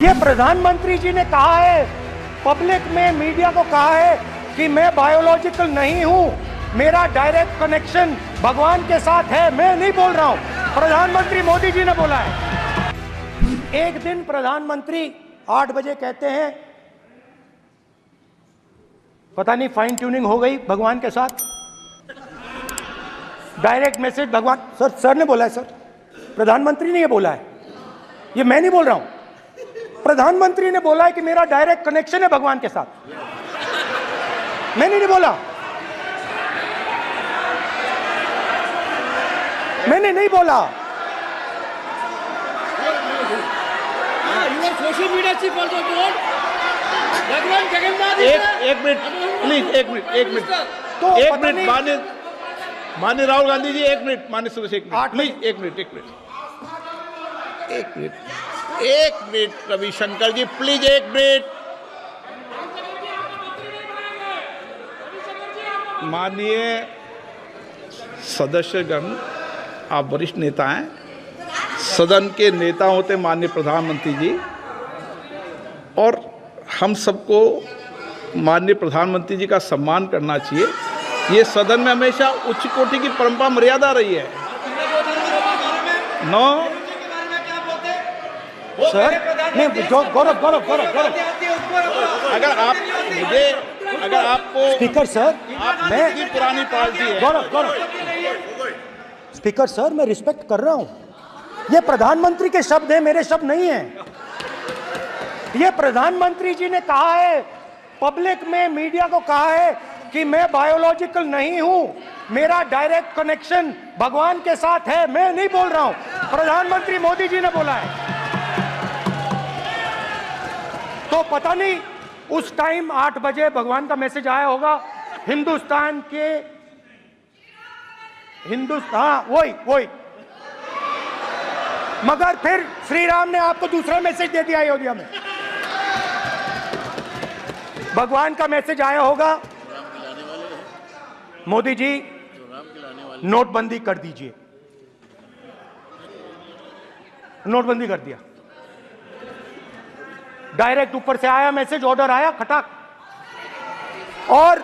ये प्रधानमंत्री जी ने कहा है, पब्लिक में मीडिया को कहा है कि मैं बायोलॉजिकल नहीं हूं, मेरा डायरेक्ट कनेक्शन भगवान के साथ है। मैं नहीं बोल रहा हूं, प्रधानमंत्री मोदी जी ने बोला है। एक दिन प्रधानमंत्री 8 बजे कहते हैं, पता नहीं फाइन ट्यूनिंग हो गई भगवान के साथ, डायरेक्ट मैसेज भगवान। सर ने बोला है, सर प्रधानमंत्री ने ये बोला है, ये मैं नहीं बोल रहा हूं। प्रधानमंत्री ने बोला है कि मेरा डायरेक्ट कनेक्शन है भगवान के साथ। मैंने नहीं बोला, मैंने नहीं बोला। Social media chief also told भगवान जगन्नाथ। एक मिनट प्लीज, एक मिनट माननीय राहुल गांधी जी, एक मिनट। माननीय सुरेश, एक मिनट प्लीज, एक मिनट रविशंकर जी प्लीज, एक मिनट। माननीय सदस्यगण, आप वरिष्ठ नेता हैं, सदन के नेता होते माननीय प्रधानमंत्री जी, और हम सबको माननीय प्रधानमंत्री जी का सम्मान करना चाहिए। ये सदन में हमेशा उच्च कोटि की परंपरा मर्यादा रही है। नो सर नहीं, गौरव अगर आपको स्पीकर सर, मैं की पुरानी पार्टी है। गौरव स्पीकर सर, मैं रिस्पेक्ट कर रहा हूं। ये प्रधानमंत्री के शब्द हैं, मेरे शब्द नहीं हैं। ये प्रधानमंत्री जी ने कहा है, पब्लिक में मीडिया को कहा है कि मैं बायोलॉजिकल नहीं हूं, मेरा डायरेक्ट कनेक्शन भगवान के साथ है। मैं नहीं बोल रहा हूं, प्रधानमंत्री मोदी जी ने बोला है। तो पता नहीं उस टाइम 8 बजे भगवान का मैसेज आया होगा वही मगर फिर श्री राम ने आपको दूसरा मैसेज दे दिया अयोध्या में। भगवान का मैसेज आया होगा, मोदी जी नोटबंदी कर दीजिए। नोटबंदी कर दिया, डायरेक्ट ऊपर से आया मैसेज, ऑर्डर आया खटाक। और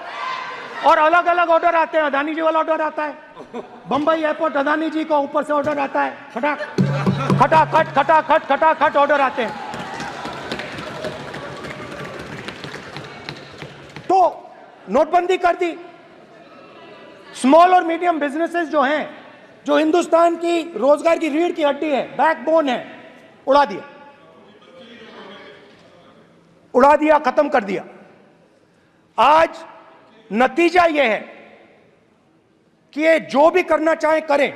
अलग अलग ऑर्डर आते हैं। अदानी जी वाला ऑर्डर आता है, बंबई एयरपोर्ट अदानी जी को ऊपर से ऑर्डर आता है, खटाखट ऑर्डर आते हैं। तो नोटबंदी कर दी। स्मॉल और मीडियम बिजनेसेस जो हैं, जो हिंदुस्तान की रोजगार की रीढ़ की हड्डी है, बैकबोन है, उड़ा दिया, खत्म कर दिया। आज नतीजा यह है कि ये जो भी करना चाहे करें,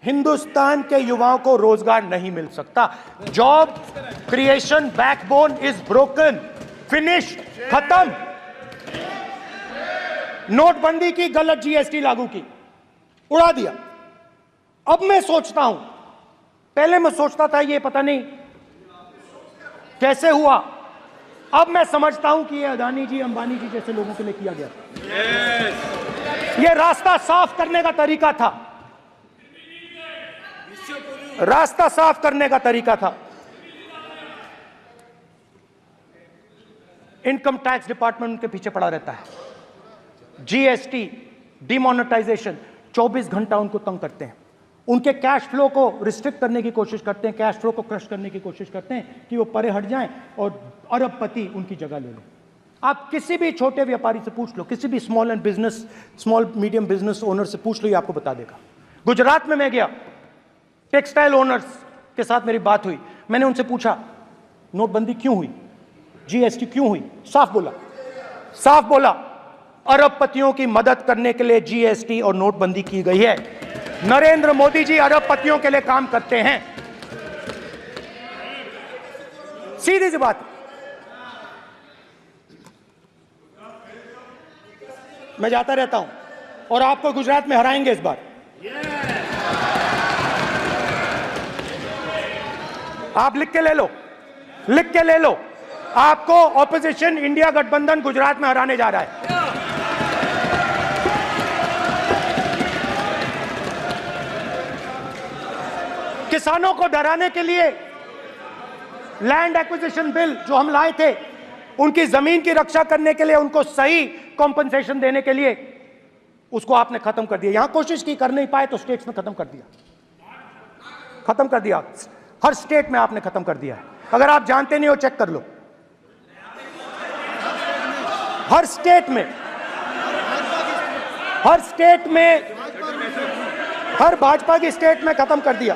हिंदुस्तान के युवाओं को रोजगार नहीं मिल सकता। Job creation backbone is broken, finish, खत्म। नोटबंदी की, गलत जीएसटी लागू की, उड़ा दिया। अब मैं सोचता हूं, पहले मैं सोचता था ये पता नहीं कैसे हुआ, अब मैं समझता हूं कि ये अदानी जी, अंबानी जी जैसे लोगों के लिए किया गया था। ये रास्ता साफ करने का तरीका था, रास्ता साफ करने का तरीका था। इनकम टैक्स डिपार्टमेंट उनके पीछे पड़ा रहता है। जीएसटी, डिमोनेटाइजेशन, 24 घंटा उनको तंग करते हैं। उनके कैश फ्लो को रिस्ट्रिक्ट करने की कोशिश करते हैं, कैश फ्लो को क्रश करने की कोशिश करते हैं कि वो परे हट जाएं और अरबपति उनकी जगह ले लें। आप किसी भी छोटे व्यापारी से पूछ लो, किसी भी स्मॉल मीडियम बिजनेस ओनर से पूछ लो, ये आपको बता देगा। गुजरात में मैं गया, टेक्सटाइल ओनर्स के साथ मेरी बात हुई। मैंने उनसे पूछा नोटबंदी क्यों हुई, जीएसटी क्यों हुई? साफ बोला, अरबपतियों की मदद करने के लिए जीएसटी और नोटबंदी की गई है। नरेंद्र मोदी जी अरबपतियों के लिए काम करते हैं। सीधी सी बात। मैं जाता रहता हूं और आपको गुजरात में हराएंगे इस बार। आप लिख के ले लो, आपको ऑपोजिशन इंडिया गठबंधन गुजरात में हराने जा रहा है। किसानों को डराने के लिए लैंड एक्विजिशन बिल जो हम लाए थे, उनकी जमीन की रक्षा करने के लिए, उनको सही कॉम्पनसेशन देने के लिए, उसको आपने खत्म कर दिया। यहां कोशिश की, कर नहीं पाए तो स्टेट्स में खत्म कर दिया, खत्म कर दिया। हर स्टेट में आपने खत्म कर दिया है। अगर आप जानते नहीं हो, चेक कर लो। हर स्टेट में, हर स्टेट में, हर भाजपा की स्टेट में खत्म कर दिया।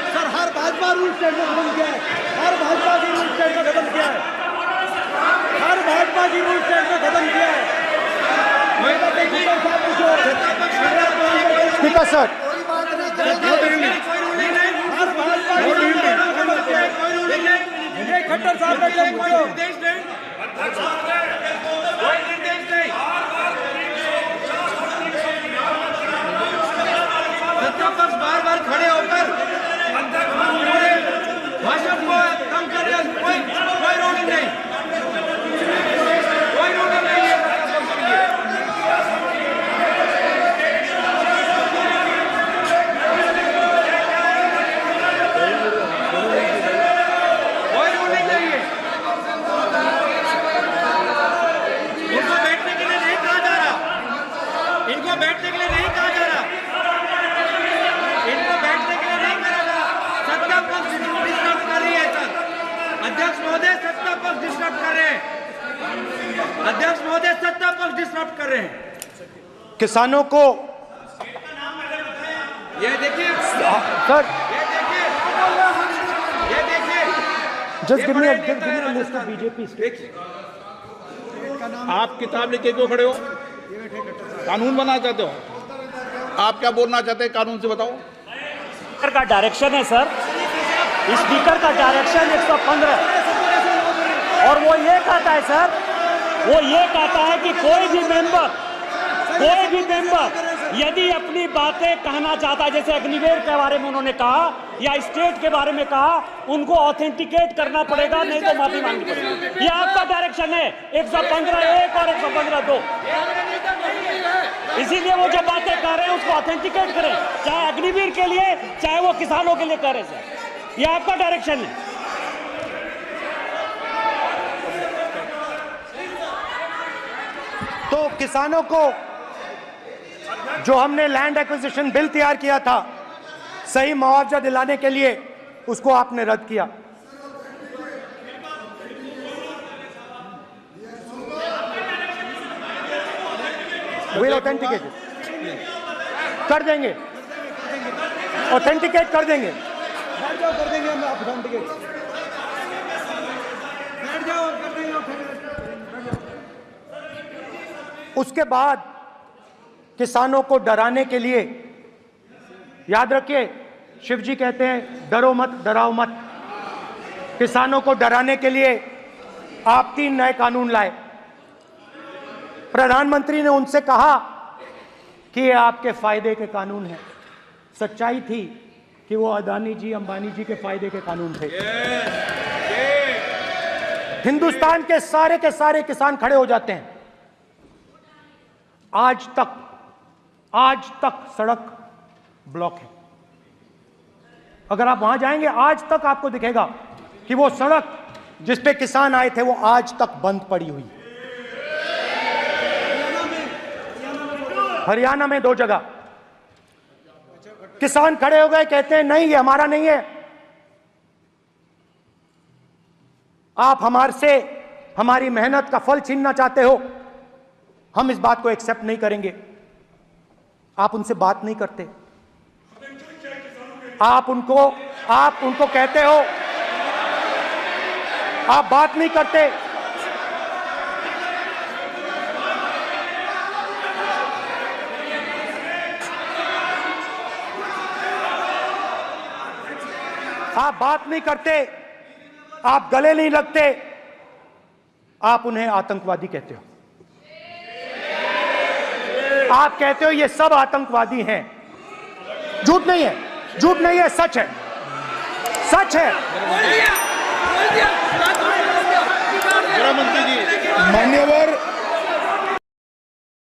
सर हर भाजपा रूल स्टेट में खत्म किया है, हर भाजपा की रूल स्टेट में खत्म किया है, हर भाजपा की रूल स्टेट में खत्म किया है। स्पीकर सर, खट्टर साहब ने क्या पूछो? सत्तापक्ष बार बार खड़े होकर भाषण को कम कर रहे हैं। कोई रूलिंग नहीं, कोई रूलिंग नहीं है सत्तापक्ष के लिए। कोई रूलिंग नहीं है। इनको बैठने के लिए नहीं कहा जा रहा, इनको बैठने के लिए नहीं कहा जा रहा, इनको बैठने के लिए नहीं कहा जा रहा। सत्ता पक्ष डिस्टर्ब कर रही है सर। अध्यक्ष महोदय सत्ता पक्ष डिस्टर्ब कर रहे हैं, अध्यक्ष महोदय सत्ता पक्ष डिस्टर्ब कर रहे हैं। किसानों को, ये देखिए सर, ये देखिए just give me a list of BJP states. आप किताब लेके क्यों खड़े हो? कानून बनाना चाहते हो? आप क्या बोलना चाहते हैं, कानून से बताओ। स्पीकर का डायरेक्शन है सर, स्पीकर का डायरेक्शन 115, और वो ये कहता है सर, वो ये कहता है कि कोई भी मेंबर यदि अपनी बातें कहना चाहता है, जैसे अग्निवीर के बारे में उन्होंने कहा या स्टेट के बारे में कहा, उनको ऑथेंटिकेट करना पड़ेगा, नहीं तो माफी मांगनी पड़ेगी। ये आपका डायरेक्शन है 115(1) और 115(2). इसीलिए वो जो बातें कर रहे हैं उसको ऑथेंटिकेट करें, चाहे अग्निवीर के लिए, चाहे वो किसानों के लिए कर रहे सर। ये आपका डायरेक्शन है। तो किसानों को जो हमने लैंड एक्विजिशन बिल तैयार किया था, सही मुआवजा दिलाने के लिए, उसको आपने रद्द किया। विल ऑथेंटिकेट कर देंगे, ऑथेंटिकेट कर देंगे। बैठ जाओ, कर देंगे हम ऑथेंटिकेट। बैठ जाओ, कर देंगे ऑथेंटिकेट। उसके बाद किसानों को डराने के लिए, याद रखिए, शिव जी कहते हैं डरो मत, डराओ मत। किसानों को डराने के लिए आप 3 नए कानून लाए। प्रधानमंत्री ने उनसे कहा कि ये आपके फायदे के कानून हैं। सच्चाई थी कि वो अदानी जी, अंबानी जी के फायदे के कानून थे। हिंदुस्तान के सारे किसान खड़े हो जाते हैं। आज तक सड़क ब्लॉक है। अगर आप वहां जाएंगे, आज तक आपको दिखेगा कि वो सड़क जिस पे किसान आए थे, वो आज तक बंद पड़ी हुई है। हरियाणा में 2 जगह किसान खड़े हो गए, कहते हैं नहीं, ये हमारा नहीं है। आप हमारे से हमारी मेहनत का फल छीनना चाहते हो, हम इस बात को एक्सेप्ट नहीं करेंगे। आप उनसे बात नहीं करते, आप उनको कहते हो, आप बात नहीं करते। आप बात नहीं करते, आप गले नहीं लगते, आप उन्हें आतंकवादी कहते हो। आप कहते हो ये सब आतंकवादी हैं। झूठ नहीं है, झूठ नहीं है, सच है, सच है। गृह मंत्री जी, मान्यवर